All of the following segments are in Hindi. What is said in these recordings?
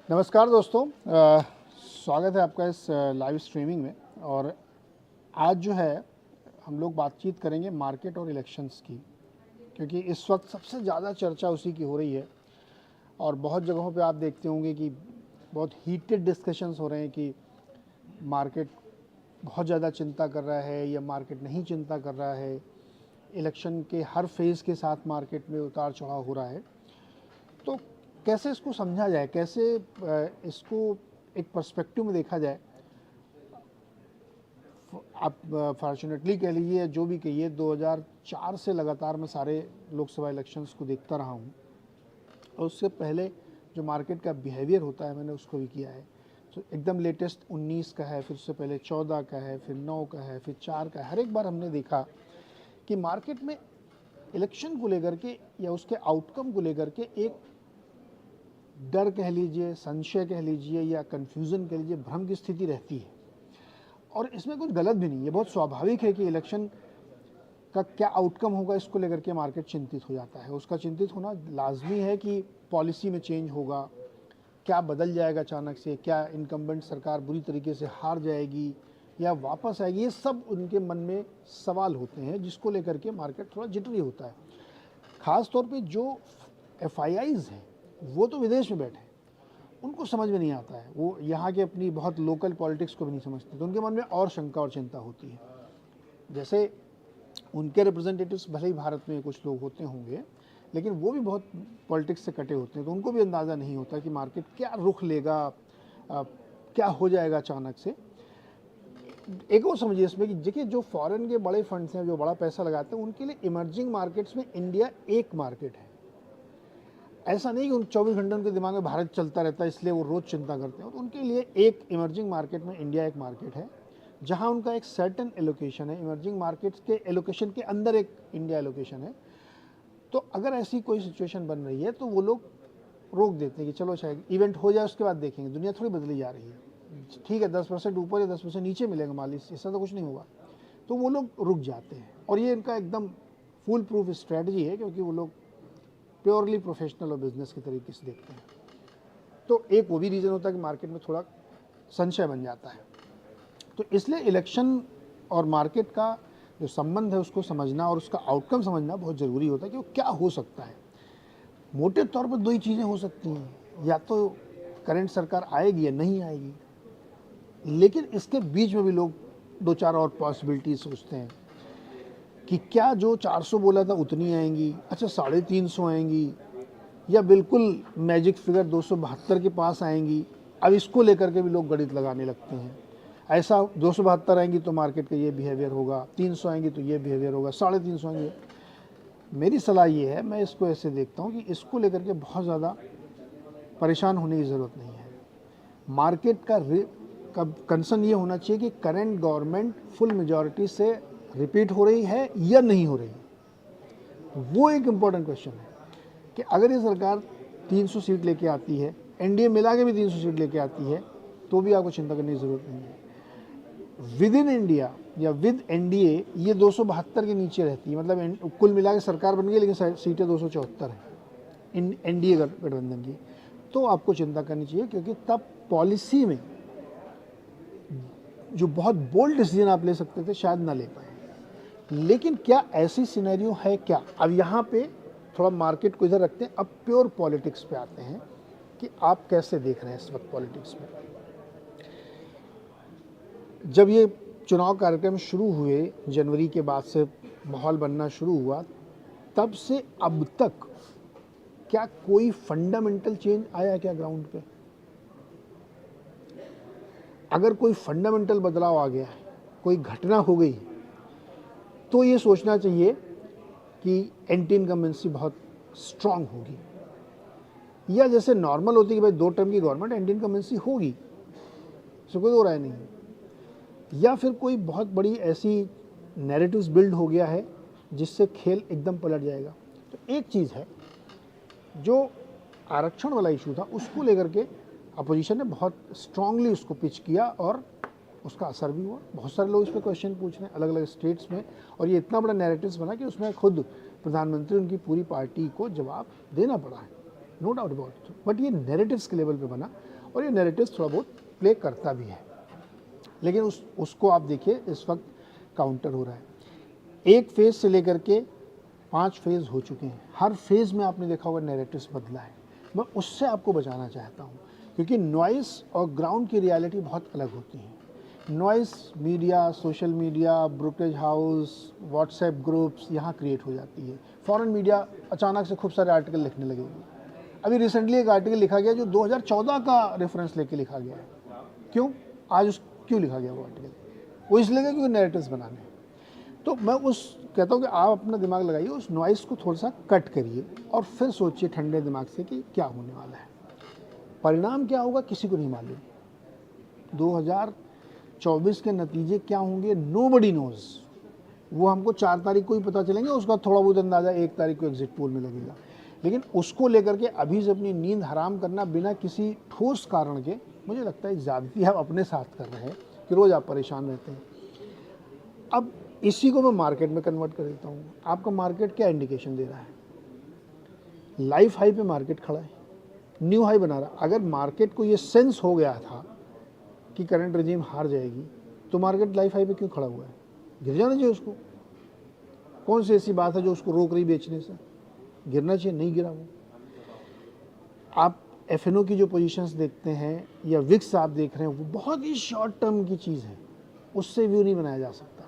नमस्कार दोस्तों, स्वागत है आपका इस लाइव स्ट्रीमिंग में। और आज जो है हम लोग बातचीत करेंगे मार्केट और इलेक्शंस की, क्योंकि इस वक्त सबसे ज़्यादा चर्चा उसी की हो रही है। और बहुत जगहों पे आप देखते होंगे कि बहुत हीटेड डिस्कशंस हो रहे हैं कि मार्केट बहुत ज़्यादा चिंता कर रहा है या मार्केट नहीं चिंता कर रहा है। इलेक्शन के हर फेज़ के साथ मार्केट में उतार चढ़ाव हो रहा है। तो कैसे इसको समझा जाए, कैसे इसको एक पर्सपेक्टिव में देखा जाए। आप फॉर्चुनेटली कह लीजिए, जो भी कहिए, 2004 से लगातार मैं सारे लोकसभा इलेक्शंस को देखता रहा हूँ। और उससे पहले जो मार्केट का बिहेवियर होता है मैंने उसको भी किया है। तो एकदम लेटेस्ट 19 का है, फिर उससे पहले 14 का है, फिर 9 का है, फिर 4 का है। हर एक बार हमने देखा कि मार्केट में इलेक्शन को लेकर के या उसके आउटकम को लेकर के एक डर कह लीजिए, संशय कह लीजिए, या कन्फ्यूज़न कह लीजिए, भ्रम की स्थिति रहती है। और इसमें कुछ गलत भी नहीं है। बहुत स्वाभाविक है कि इलेक्शन का क्या आउटकम होगा इसको लेकर के मार्केट चिंतित हो जाता है। उसका चिंतित होना लाजमी है कि पॉलिसी में चेंज होगा, क्या बदल जाएगा अचानक से, क्या इनकम्बेंट सरकार बुरी तरीके से हार जाएगी या वापस आएगी। ये सब उनके मन में सवाल होते हैं, जिसको लेकर के मार्केट थोड़ा जिटरी होता है। ख़ास तौर पे जो FIIs हैं वो तो विदेश में बैठे हैं, उनको समझ में नहीं आता है। वो यहाँ के अपनी बहुत लोकल पॉलिटिक्स को भी नहीं समझते, तो उनके मन में और शंका और चिंता होती है। जैसे उनके रिप्रेजेंटेटिव्स भले ही भारत में कुछ लोग होते होंगे, लेकिन वो भी बहुत पॉलिटिक्स से कटे होते हैं, तो उनको भी अंदाज़ा नहीं होता कि मार्केट क्या रुख लेगा, क्या हो जाएगा अचानक से। एक और समझिए इसमें कि देखिए, जो फॉरेन के बड़े फंड्स हैं, जो बड़ा पैसा लगाते हैं, उनके लिए इमर्जिंग मार्केट्स में इंडिया एक मार्केट है। ऐसा नहीं कि उन 24 घंटे उनके दिमाग में भारत चलता रहता है इसलिए वो रोज़ चिंता करते हैं। तो उनके लिए एक इमर्जिंग मार्केट में इंडिया एक मार्केट है, जहां उनका एक सर्टेन एलोकेशन है। इमर्जिंग मार्केट्स के एलोकेशन के अंदर एक इंडिया एलोकेशन है। तो अगर ऐसी कोई सिचुएशन बन रही है तो वो लोग रोक देते हैं कि चलो शायद इवेंट हो जाए, उसके बाद देखेंगे। दुनिया थोड़ी बदली जा रही है, ठीक है, 10% ऊपर या 10% नीचे मिलेगा माल, इससे तो कुछ नहीं होगा। तो वो लोग रुक जाते हैं, और ये इनका एकदम फुल प्रूफ स्ट्रैटेजी है, क्योंकि वो लोग प्योरली प्रोफेशनल और बिजनेस के तरीके से देखते हैं। तो एक वो भी रीज़न होता है कि मार्केट में थोड़ा संशय बन जाता है। तो इसलिए इलेक्शन और मार्केट का जो संबंध है उसको समझना और उसका आउटकम समझना बहुत ज़रूरी होता है कि वो क्या हो सकता है। मोटे तौर पर दो ही चीज़ें हो सकती हैं, या तो करंट सरकार आएगी या नहीं आएगी। लेकिन इसके बीच में भी लोग दो चार और पॉसिबिलिटी सोचते हैं कि क्या जो 400 बोला था उतनी आएंगी, अच्छा 350 आएंगी, या बिल्कुल मैजिक फिगर 272 के पास आएंगी। अब इसको लेकर के भी लोग गणित लगाने लगते हैं। ऐसा 272 आएंगी तो मार्केट का ये बिहेवियर होगा, 300 आएंगी तो ये बिहेवियर होगा, 350 आएंगे। मेरी सलाह ये है, मैं इसको ऐसे देखता हूँ कि इसको लेकर के बहुत ज़्यादा परेशान होने की ज़रूरत नहीं है। मार्केट का कंसर्न ये होना चाहिए कि करंट गवर्नमेंट फुल मेजॉरिटी से रिपीट हो रही है या नहीं हो रही है। वो एक इम्पॉर्टेंट क्वेश्चन है कि अगर ये सरकार 300 सीट लेके आती है, NDA मिला के भी 300 सीट लेके आती है, तो भी आपको चिंता करने की ज़रूरत नहीं है। विद इन इंडिया या विद NDA ये 272 के नीचे रहती है, मतलब कुल मिला के सरकार बन गई, लेकिन सीटें 274 हैं इन NDA गठबंधन की। तो आपको चिंता करनी चाहिए, क्योंकि तब पॉलिसी में जो बहुत बोल्ड डिसीजन आप ले सकते थे शायद ना ले पाए। लेकिन क्या ऐसी सिनेरियो है क्या? अब यहाँ पे थोड़ा मार्केट को इधर रखते हैं, अब प्योर पॉलिटिक्स पे आते हैं कि आप कैसे देख रहे हैं इस वक्त पॉलिटिक्स में। जब ये चुनाव कार्यक्रम शुरू हुए, जनवरी के बाद से माहौल बनना शुरू हुआ, तब से अब तक क्या कोई फंडामेंटल चेंज आया क्या ग्राउंड पे? अगर कोई फंडामेंटल बदलाव आ गया है, कोई घटना हो गई, तो ये सोचना चाहिए कि एंटी इनकम्बेंसी बहुत स्ट्रांग होगी, या जैसे नॉर्मल होती है कि भाई 2 टर्म की गवर्नमेंट, एंटी इनकम्बेंसी होगी, इससे कोई दो राय नहीं है। या फिर कोई बहुत बड़ी ऐसी नैरेटिव्स बिल्ड हो गया है जिससे खेल एकदम पलट जाएगा। तो एक चीज़ है, जो आरक्षण वाला इशू था उसको लेकर के अपोजिशन ने बहुत स्ट्रांगली उसको पिच किया, और उसका असर भी हुआ। बहुत सारे लोग इस पर क्वेश्चन पूछ रहे हैं अलग अलग स्टेट्स में, और ये इतना बड़ा नैरेटिव्स बना कि उसमें खुद प्रधानमंत्री, उनकी पूरी पार्टी को जवाब देना पड़ा है, no doubt about it. But ये नैरेटिव्स के लेवल पे बना, और ये नैरेटिव थोड़ा बहुत प्ले करता भी है, लेकिन उसको आप देखिए इस वक्त काउंटर हो रहा है। एक फेज़ से लेकर के 5 फेज़ हो चुके हैं, हर फेज़ में आपने देखा होगा नैरेटिव्स बदला है। मैं उससे आपको बचाना चाहता हूँ, क्योंकि नॉइस और ग्राउंड की रियलिटी बहुत अलग होती है। Noise media, social media, brokerage house, WhatsApp groups यहाँ क्रिएट हो जाती है। फॉरेन मीडिया अचानक से खूब सारे आर्टिकल लिखने लगेगी। अभी रिसेंटली एक आर्टिकल लिखा गया जो 2014 का रेफरेंस लेके लिखा गया है। क्यों क्यों लिखा गया वो आर्टिकल? वो इसलिए क्योंकि नैरेटिव्स बनाने हैं। तो मैं कहता हूँ कि आप अपना दिमाग लगाइए, उस नॉइस को थोड़ा सा कट करिए और फिर सोचिए ठंडे दिमाग से कि क्या होने वाला है। परिणाम क्या होगा किसी को नहीं मालूम। 2024 के नतीजे क्या होंगे नोबडी नोज। वो हमको 4 तारीख को ही पता चलेंगे, उसका थोड़ा बहुत अंदाज़ा 1 तारीख को एग्जिट पोल में लगेगा। लेकिन उसको लेकर के अभी से अपनी नींद हराम करना बिना किसी ठोस कारण के, मुझे लगता है ज़्यादती आप अपने साथ कर रहे हैं कि रोज़ आप परेशान रहते हैं। अब इसी को मैं मार्केट में कन्वर्ट कर देता हूँ। आपका मार्केट क्या इंडिकेशन दे रहा है? लाइफ हाई पे मार्केट खड़ा है, न्यू हाई बना रहा। अगर मार्केट को ये सेंस हो गया था कि करंट रेजिम हार जाएगी, तो मार्केट लाइफ हाई पे क्यों खड़ा हुआ है? गिर जाना चाहिए उसको। कौन सी ऐसी बात है जो उसको रोक रही बेचने से? गिरना चाहिए, नहीं गिरा वो। आप एफएनओ की जो पोजीशंस देखते हैं या विक्स आप देख रहे हैं, वो बहुत ही शॉर्ट टर्म की चीज़ है, उससे व्यू नहीं बनाया जा सकता।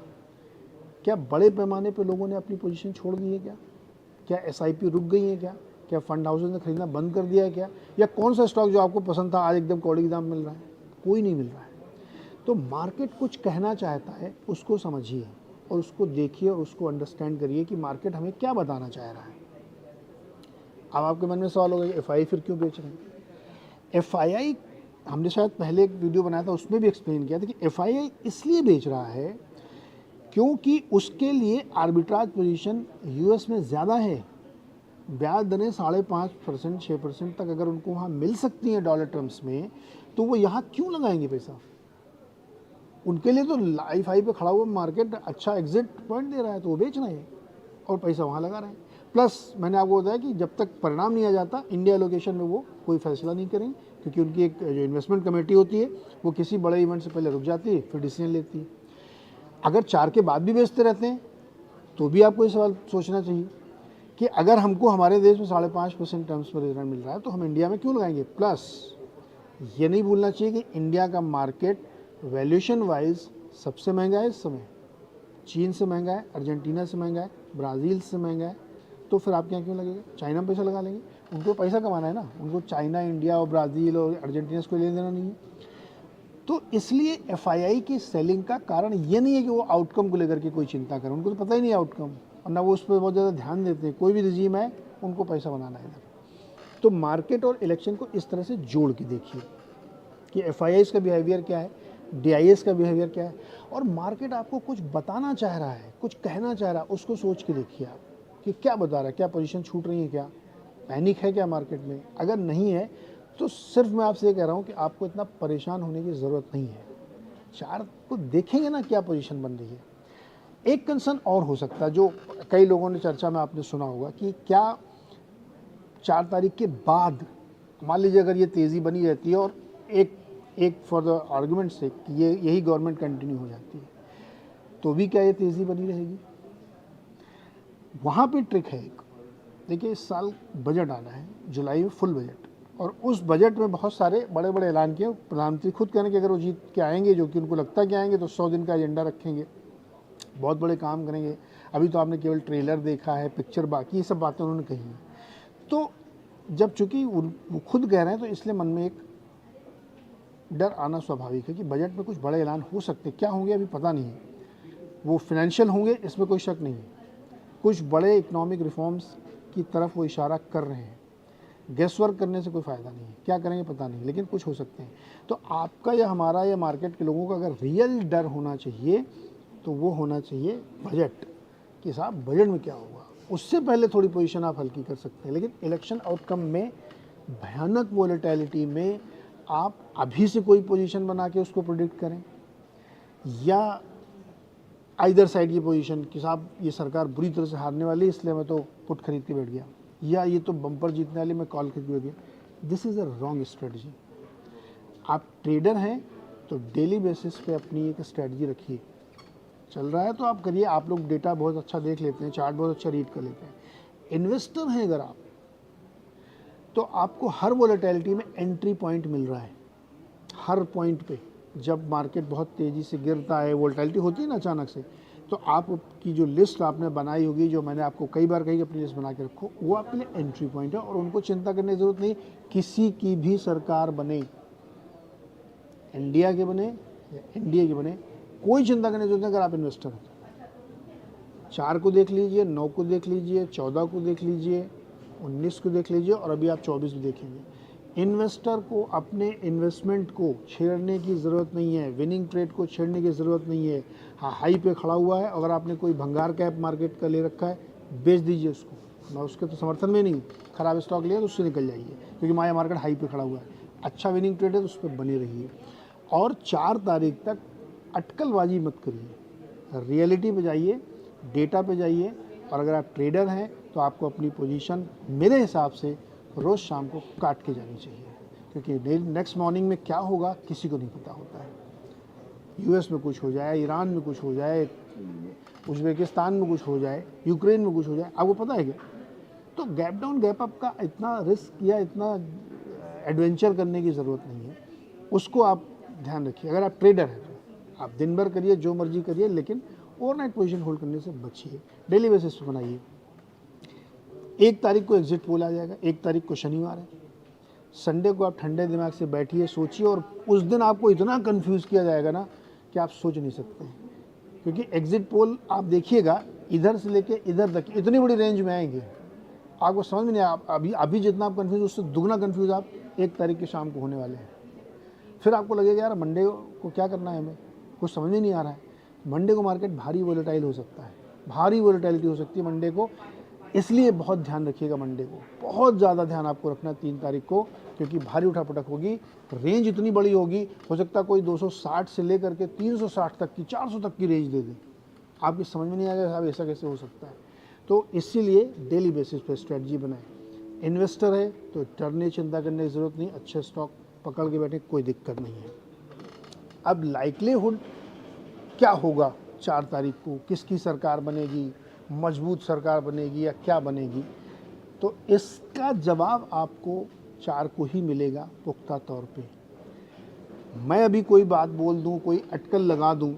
क्या बड़े पैमाने पे लोगों ने अपनी पोजीशन छोड़ दी है? क्या एसआईपी रुक गई है? क्या फंड हाउसेज ने खरीदना बंद कर दिया है क्या? या कौन सा स्टॉक जो आपको पसंद था आज एकदम कौड़ी के दाम मिल रहा है? कोई नहीं मिल रहा है। तो मार्केट कुछ कहना चाहता है, उसको समझिए और उसको देखिए और उसको अंडरस्टैंड करिए कि मार्केट हमें क्या बताना चाह रहा है। अब आपके मन में सवाल होगा एफआईआई फिर क्यों बेच रहे हैं? एफआईआई हमने शायद पहले एक वीडियो बनाया था, उसमें भी एक्सप्लेन किया था कि एफआईआई इसलिए बेच रहा है क्योंकि उसके लिए आर्बिट्राज पोजीशन यूएस में ज़्यादा है। ब्याज दरें 5.5% 6% तक अगर उनको वहाँ मिल सकती हैं डॉलर टर्म्स में, तो वो यहाँ क्यों लगाएंगे पैसा? उनके लिए तो लाइफ हाई पे खड़ा हुआ मार्केट अच्छा एग्जिट पॉइंट दे रहा है, तो वो बेच रहे हैं और पैसा वहाँ लगा रहे हैं। प्लस मैंने आपको बताया कि जब तक परिणाम नहीं आ जाता इंडिया एलोकेशन में वो कोई फैसला नहीं करेंगे, क्योंकि उनकी एक जो इन्वेस्टमेंट कमेटी होती है वो किसी बड़े इवेंट से पहले रुक जाती है, फिर डिसीजन लेती है। अगर 4 के बाद भी बेचते रहते हैं तो भी आपको ये सवाल सोचना चाहिए कि अगर हमको हमारे देश में 5.5% टर्म्स पर रिटर्न मिल रहा है तो हम इंडिया में क्यों लगाएंगे। प्लस ये नहीं भूलना चाहिए कि इंडिया का मार्केट वैल्यूएशन वाइज सबसे महंगा है इस समय। चीन से महंगा है, अर्जेंटीना से महंगा है, ब्राज़ील से महंगा है। तो फिर आप क्या क्यों लगेगा? चाइना में पैसा लगा लेंगे, उनको पैसा कमाना है ना, उनको चाइना, इंडिया और ब्राज़ील और अर्जेंटीना से कोई लेना देना नहीं है। तो इसलिए एफआईआई की सेलिंग का कारण ये नहीं है कि वो आउटकम को लेकर के कोई चिंता करें, उनको तो पता ही नहीं आउटकम, और ना वो उस पर बहुत ज़्यादा ध्यान देते हैं। कोई भी रिजीम है उनको पैसा बनाना है इधर। तो मार्केट और इलेक्शन को इस तरह से जोड़ के देखिए कि एफआईआईज़ का बिहेवियर क्या है, डीआईएस का बिहेवियर क्या है, और मार्केट आपको कुछ बताना चाह रहा है, कुछ कहना चाह रहा है, उसको सोच के देखिए आप कि क्या बता रहा है, क्या पोजीशन छूट रही है, क्या पैनिक है क्या मार्केट में। अगर नहीं है तो सिर्फ मैं आपसे ये कह रहा हूँ कि आपको इतना परेशान होने की ज़रूरत नहीं है। चार्ट को देखेंगे ना क्या पोजीशन बन रही है। एक कंसर्न और हो सकता है जो कई लोगों ने चर्चा में आपने सुना होगा कि क्या 4 तारीख के बाद मान लीजिए अगर ये तेज़ी बनी रहती है और एक फॉर द आर्गूमेंट से कि ये यही गवर्नमेंट कंटिन्यू हो जाती है, तो भी क्या ये तेज़ी बनी रहेगी? वहाँ पे ट्रिक है एक। देखिए इस साल बजट आना है जुलाई में, फुल बजट, और उस बजट में बहुत सारे बड़े बड़े ऐलान किए। प्रधानमंत्री खुद कहने कि अगर वो जीत के आएंगे, जो कि उनको लगता है कि आएंगे, तो 100 दिन का एजेंडा रखेंगे, बहुत बड़े काम करेंगे। अभी तो आपने केवल ट्रेलर देखा है, पिक्चर बाकी, ये सब बातें उन्होंने कही हैं। तो जब चूँकि वो खुद कह रहे हैं तो इसलिए मन में एक डर आना स्वाभाविक है कि बजट में कुछ बड़े ऐलान हो सकते, क्या होंगे अभी पता नहीं है। वो फिनेंशियल होंगे, इसमें कोई शक नहीं है। कुछ बड़े इकोनॉमिक रिफॉर्म्स की तरफ वो इशारा कर रहे हैं। गेस वर्क करने से कोई फ़ायदा नहीं है, क्या करेंगे पता नहीं, लेकिन कुछ हो सकते हैं। तो आपका या हमारा या मार्केट के लोगों का अगर रियल डर होना चाहिए तो वो होना चाहिए बजट कि साहब बजट में क्या होगा। उससे पहले थोड़ी पोजीशन आप हल्की कर सकते हैं, लेकिन इलेक्शन आउटकम में भयानक वोलेटिलिटी में आप अभी से कोई पोजीशन बना के उसको प्रेडिक्ट करें, या आइदर साइड की पोजीशन कि साहब ये सरकार बुरी तरह से हारने वाली है इसलिए मैं तो पुट खरीद के बैठ गया, या ये तो बम्पर जीतने वाली मैं कॉल खरीद के बैठ गया। This is a wrong strategy. आप ट्रेडर हैं तो डेली बेसिस पे अपनी एक स्ट्रेटजी रखिए। चल रहा है तो आप करिए, आप लोग डेटा बहुत अच्छा देख लेते हैं, चार्ट बहुत अच्छा रीड कर लेते हैं। इन्वेस्टर हैं अगर आप, तो आपको हर वोलेटिलिटी में एंट्री पॉइंट मिल रहा है। हर पॉइंट पे जब मार्केट बहुत तेज़ी से गिरता है, वोलेटिलिटी होती है ना अचानक से, तो आपकी जो लिस्ट आपने बनाई होगी, जो मैंने आपको कई बार कही अपनी लिस्ट बना के रखो, वो आपके लिए एंट्री पॉइंट है। और उनको चिंता करने की ज़रूरत नहीं, किसी की भी सरकार बने, इंडिया के बने या इंडिया के बने, कोई चिंता करने की जरूरत नहीं अगर आप इन्वेस्टर हैं। 4 को देख लीजिए, 9 को देख लीजिए, 14 को देख लीजिए, 19 को देख लीजिए, और अभी आप 24 भी देखेंगे। इन्वेस्टर को अपने इन्वेस्टमेंट को छेड़ने की ज़रूरत नहीं है, विनिंग ट्रेड को छेड़ने की ज़रूरत नहीं है। हाँ, हाई पे खड़ा हुआ है, अगर आपने कोई भंगार कैप मार्केट का ले रखा है, बेच दीजिए उसको। मैं उसके तो समर्थन में नहीं हूँ। खराब स्टॉक लिया तो उससे निकल जाइए, क्योंकि माया मार्केट हाई पे खड़ा हुआ है। अच्छा विनिंग ट्रेड है तो उस पर बने रहिए। और 4 तारीख तक अटकलबाजी मत करिए, रियलिटी पे जाइए, डेटा पे जाइए। और अगर आप ट्रेडर हैं तो आपको अपनी पोजीशन मेरे हिसाब से रोज़ शाम को काट के जानी चाहिए, क्योंकि नेक्स्ट मॉर्निंग में क्या होगा किसी को नहीं पता होता है। यूएस में कुछ हो जाए, ईरान में कुछ हो जाए, उज़्बेकिस्तान में कुछ हो जाए, यूक्रेन में कुछ हो जाए, आपको पता है क्या? तो गैप डाउन गैप अप का इतना रिस्क या इतना एडवेंचर करने की ज़रूरत नहीं है, उसको आप ध्यान रखिए। अगर आप ट्रेडर हैं तो आप दिन भर करिए, जो मर्जी करिए, लेकिन ओवरनाइट पोजीशन होल्ड करने से बचिए। डेली बेसिस पे बनाइए। 1 तारीख को एग्जिट पोल आ जाएगा, 1 तारीख को शनिवार है। संडे को आप ठंडे दिमाग से बैठिए, सोचिए, और उस दिन आपको इतना कंफ्यूज किया जाएगा ना कि आप सोच नहीं सकते हैं। क्योंकि एग्जिट पोल आप देखिएगा, इधर से लेके इधर तक इतनी बड़ी रेंज में आएंगे, आपको समझ में नहीं। आप अभी जितना आप कंफ्यूज, उससे दुगना कंफ्यूज आप 1 तारीख की शाम को होने वाले हैं। फिर आपको लगेगा यार मंडे को क्या करना है, हमें कुछ समझ में नहीं आ रहा है। मंडे को मार्केट भारी वोलेटाइल हो सकता है, भारी वोलेटिलिटी हो सकती है मंडे को, इसलिए बहुत ध्यान रखिएगा। मंडे को बहुत ज़्यादा ध्यान आपको रखना है 3 तारीख को, क्योंकि भारी उठापटक होगी, रेंज इतनी बड़ी होगी, हो सकता है कोई 260 से लेकर के 360 तक की, 400 तक की रेंज दे दे। आपकी समझ में नहीं आएगा साहब ऐसा कैसे हो सकता है। तो इसीलिए डेली बेसिस पे स्ट्रेटजी बनाएं। इन्वेस्टर है तो डरने चिंता करने की ज़रूरत नहीं, अच्छे स्टॉक पकड़ के बैठे, कोई दिक्कत नहीं है। अब लाइक्लीहुड क्या होगा 4 तारीख को, किसकी सरकार बनेगी, मजबूत सरकार बनेगी या क्या बनेगी, तो इसका जवाब आपको 4 को ही मिलेगा पुख्ता तौर पे। मैं अभी कोई बात बोल दूं, कोई अटकल लगा दूं,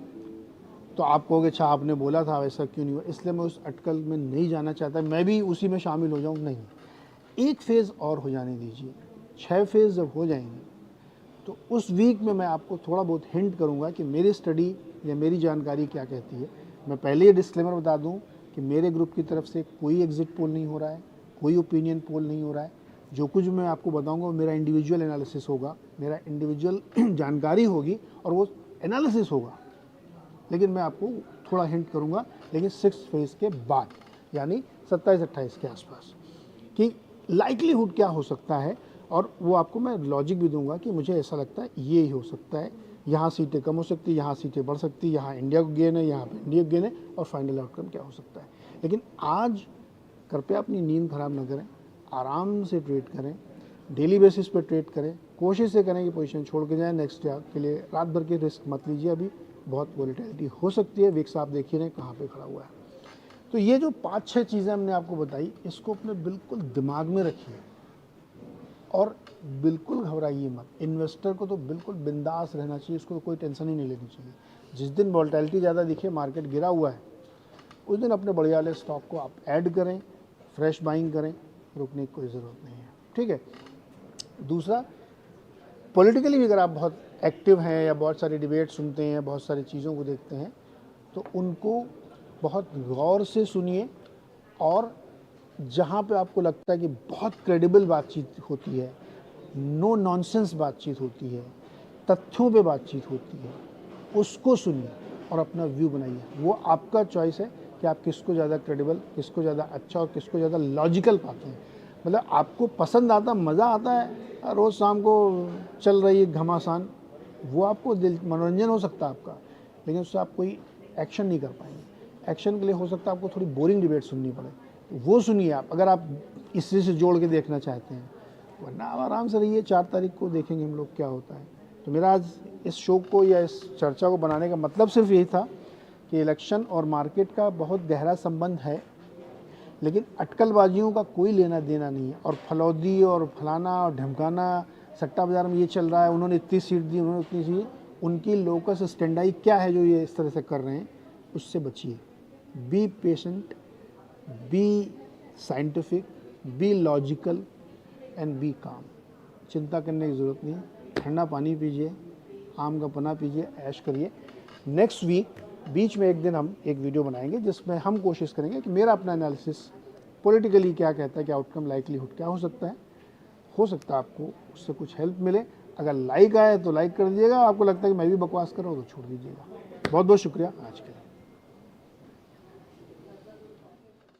तो आप कहोगे अच्छा आपने बोला था वैसा क्यों नहीं हुआ, इसलिए मैं उस अटकल में नहीं जाना चाहता, मैं भी उसी में शामिल हो जाऊं, नहीं। एक फेज़ और हो जाने दीजिए, 6 फेज़ जब हो जाएंगे तो उस वीक में मैं आपको थोड़ा बहुत हिंट करूंगा कि मेरी स्टडी या मेरी जानकारी क्या कहती है। मैं पहले ये डिस्क्लेमर बता दूं कि मेरे ग्रुप की तरफ से कोई एग्जिट पोल नहीं हो रहा है, कोई ओपिनियन पोल नहीं हो रहा है। जो कुछ मैं आपको बताऊंगा वो मेरा इंडिविजुअल एनालिसिस होगा, मेरा इंडिविजुअल जानकारी होगी और वो एनालिसिस होगा। लेकिन मैं आपको थोड़ा हिंट करूंगा, लेकिन 6 फेज़ के बाद, यानी 27-28 के आसपास, कि लाइक्लीहुड क्या हो सकता है। और वो आपको मैं लॉजिक भी दूंगा कि मुझे ऐसा लगता है ये ही हो सकता है, यहाँ सीटें कम हो सकती है, यहाँ सीटें बढ़ सकती है, यहाँ इंडिया को गेन है, यहाँ पे इंडिया को गेन है, और फाइनल आउटकम क्या हो सकता है। लेकिन आज कृपया अपनी नींद खराब ना करें, आराम से ट्रेड करें, डेली बेसिस पे ट्रेड करें, कोशिश से करें कि पोजीशन छोड़ के जाएं। नेक्स्ट डे के लिए रात भर के रिस्क मत लीजिए, अभी बहुत वोलेटिलिटी हो सकती है। विक्स आप देखिए रहे कहाँ पे खड़ा हुआ है। तो ये जो 5-6 चीज़ें हमने आपको बताई, इसको अपने बिल्कुल दिमाग में रखिए और बिल्कुल घबराइए मत। इन्वेस्टर को तो बिल्कुल बिंदास रहना चाहिए, उसको तो कोई टेंशन ही नहीं लेनी चाहिए। जिस दिन वोलेटिलिटी ज़्यादा दिखे, मार्केट गिरा हुआ है, उस दिन अपने बढ़िया वाले स्टॉक को आप ऐड करें, फ्रेश बाइंग करें, रुकने की कोई ज़रूरत नहीं है, ठीक है। दूसरा, पॉलिटिकली भी अगर आप बहुत एक्टिव हैं या बहुत सारी डिबेट सुनते हैं, बहुत सारी चीज़ों को देखते हैं, तो उनको बहुत गौर से सुनिए। और जहाँ पे आपको लगता है कि बहुत क्रेडिबल बातचीत होती है, नो नॉनसेंस बातचीत होती है, तथ्यों पे बातचीत होती है, उसको सुनिए और अपना व्यू बनाइए। वो आपका चॉइस है कि आप किसको ज़्यादा क्रेडिबल, किसको ज़्यादा अच्छा और किसको ज़्यादा लॉजिकल पाते हैं। मतलब आपको पसंद आता, मज़ा आता है, रोज़ शाम को चल रही है घमासान, वो आपको दिल मनोरंजन हो सकता है आपका, लेकिन उससे आप कोई एक्शन नहीं कर पाएंगे। एक्शन के लिए हो सकता है आपको थोड़ी बोरिंग डिबेट सुननी पड़े, वो सुनिए आप, अगर आप इससे जोड़ के देखना चाहते हैं। वरना आप आराम से रहिए, 4 तारीख को देखेंगे हम लोग क्या होता है। तो मेरा आज इस शो को या इस चर्चा को बनाने का मतलब सिर्फ यही था कि इलेक्शन और मार्केट का बहुत गहरा संबंध है, लेकिन अटकलबाजियों का कोई लेना देना नहीं है। और फलौदी और फलाना और ढमकाना, सट्टा बाज़ार में ये चल रहा है, उन्होंने इतनी सीट दी, उन्होंने उतनी सीट, उनकी लोकस स्टैंडाई क्या है जो ये इस तरह से कर रहे हैं, उससे बचिए। Be patient, be scientific, be logical and be calm. चिंता करने की ज़रूरत नहीं, ठंडा पानी पीजिए, आम का पन्ना पीजिए, ऐश करिए। नेक्स्ट वीक बीच में एक दिन हम एक वीडियो बनाएंगे जिसमें हम कोशिश करेंगे कि मेरा अपना एनालिसिस पॉलिटिकली क्या कहता है कि आउटकम लाइकलीहुड क्या हो सकता है। आपको उससे कुछ हेल्प मिले। अगर लाइक आए तो लाइक कर दीजिएगा, आपको लगता है कि मैं भी बकवास कर रहा हूँ तो छोड़ दीजिएगा। बहुत बहुत शुक्रिया आज के लिए।